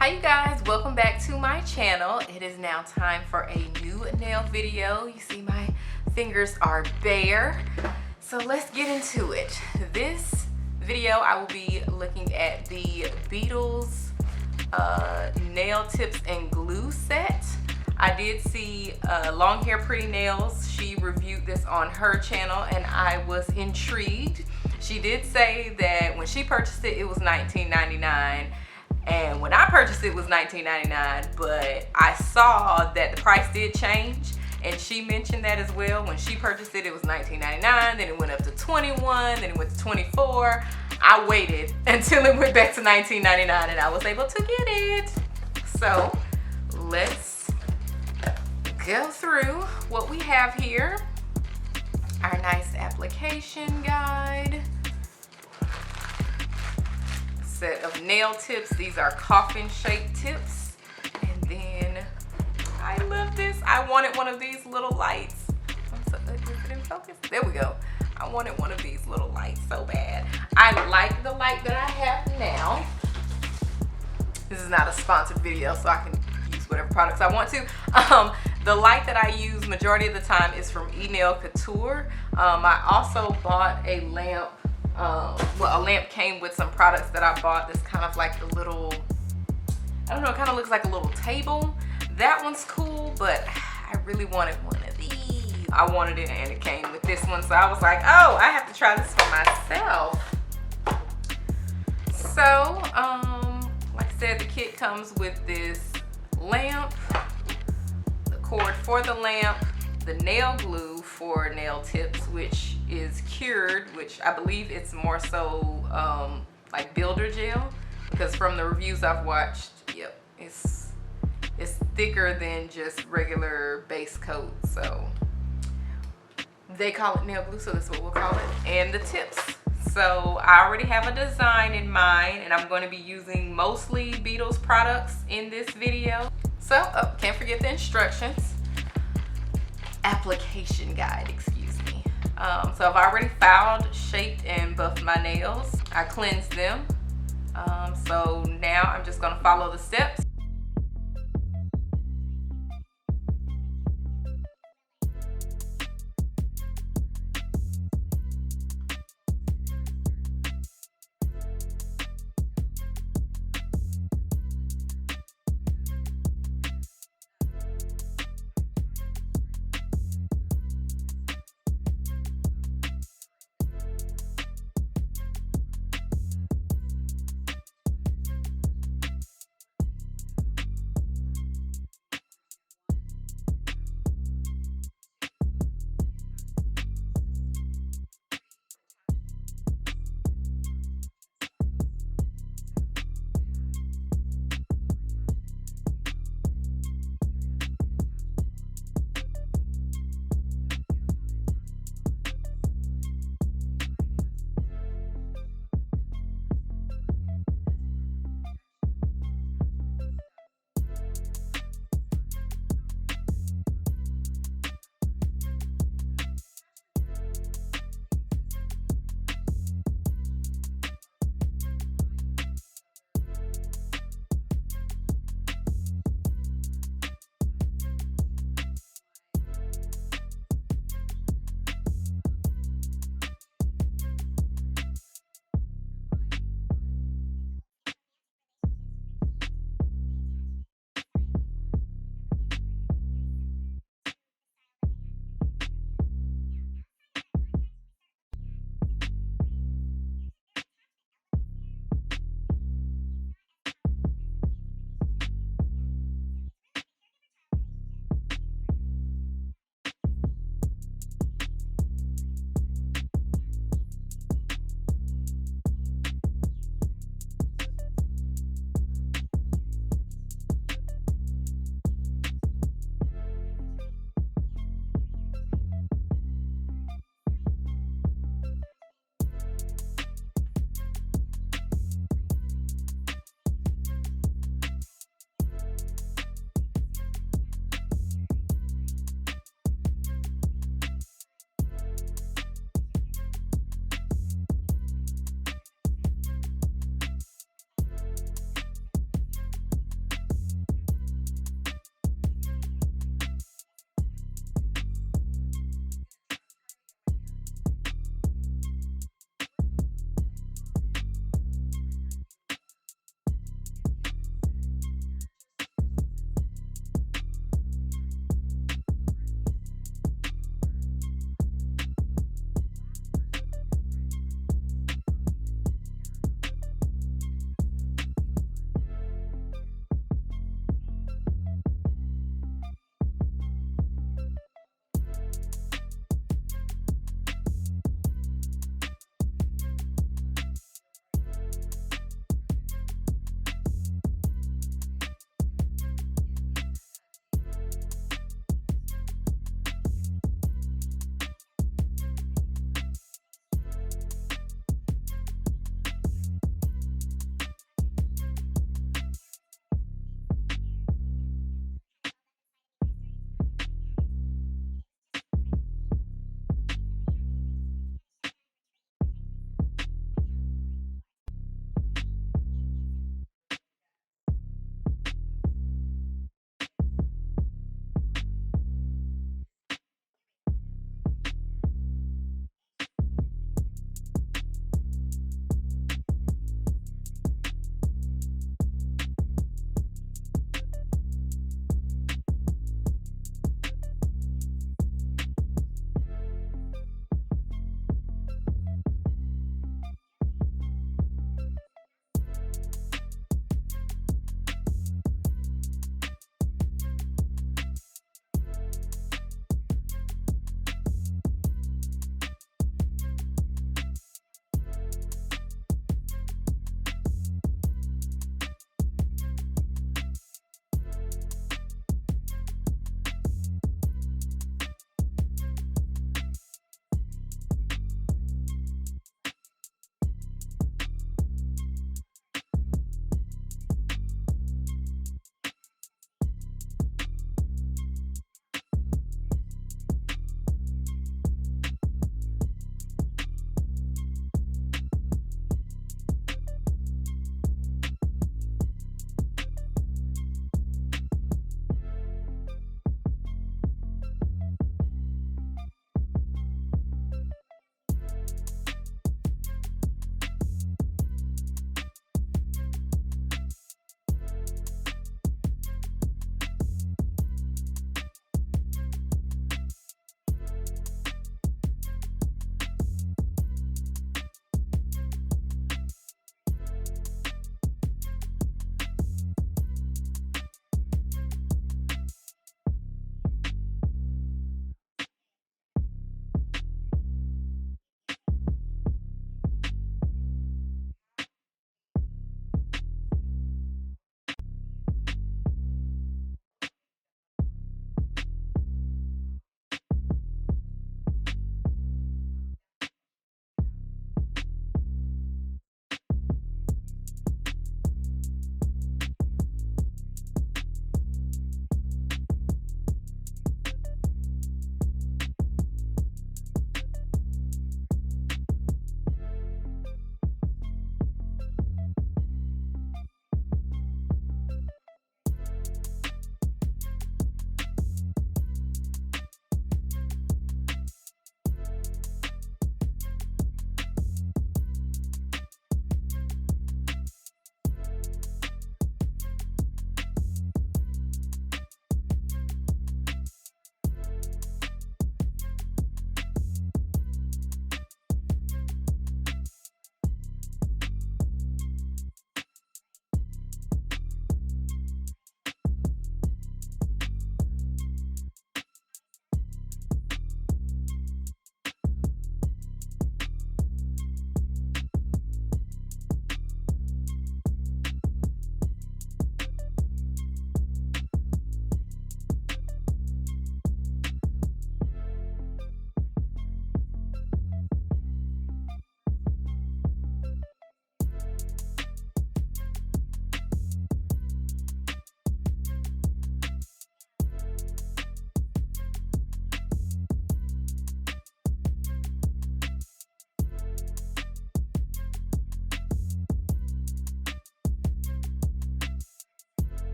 Hi you guys, welcome back to my channel. It is now time for a new nail video. You see my fingers are bare, so let's get into it. This video I will be looking at the Beetles Nail Tips and Glue set. I did see Long Hair Pretty Nails. She reviewed this on her channel and I was intrigued. She did say that when she purchased it, it was $19.99. And when I purchased it was $19.99, but I saw that the price did change, and she mentioned that as well. When she purchased it, it was $19.99, then it went up to $21, then it went to $24. I waited until it went back to $19.99 and I was able to get it. So let's go through what we have here. Our nice application guide. Set of nail tips. These are coffin shaped tips. And then I love this. I wanted one of these little lights. Is it in focus? There we go. I wanted one of these little lights so bad. I like the light that I have now. This is not a sponsored video, so I can use whatever products I want to. The light that I use majority of the time is from Nail Couture. I also bought a lamp. Well, a lamp came with some products that I bought. That's kind of like a little, I don't know, it kind of looks like a little table. That one's cool, but I really wanted one of these. I wanted it and it came with this one, so I was like, oh, I have to try this for myself. So, like I said, the kit comes with this lamp, the cord for the lamp, the nail glue for nail tips, which is cured, which I believe it's more so like builder gel, because from the reviews I've watched, yep, it's thicker than just regular base coat, so they call it nail glue, so that's what we'll call it. And the tips, so I already have a design in mind and I'm going to be using mostly Beetles products in this video. So can't forget the instructions. Application guide, excuse me. So I've already filed, shaped, and buffed my nails. I cleansed them. So now I'm just gonna follow the steps.